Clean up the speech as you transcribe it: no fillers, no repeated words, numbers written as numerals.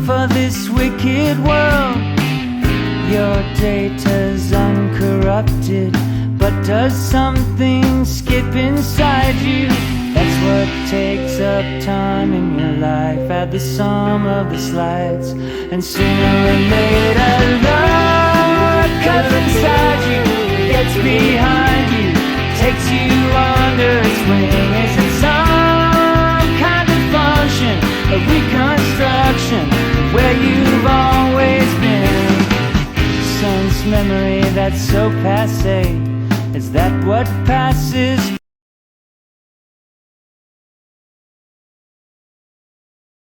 for this wicked world. Your data's uncorrupted, but does something skip inside you? That's what takes up time in your life. Add the sum of the slides, and sooner or later love cuts inside you, gets behind you, takes you under its wing. Is it some kind of function of reconstruction where you've always been? Sense memory that's so passé, is that what passes?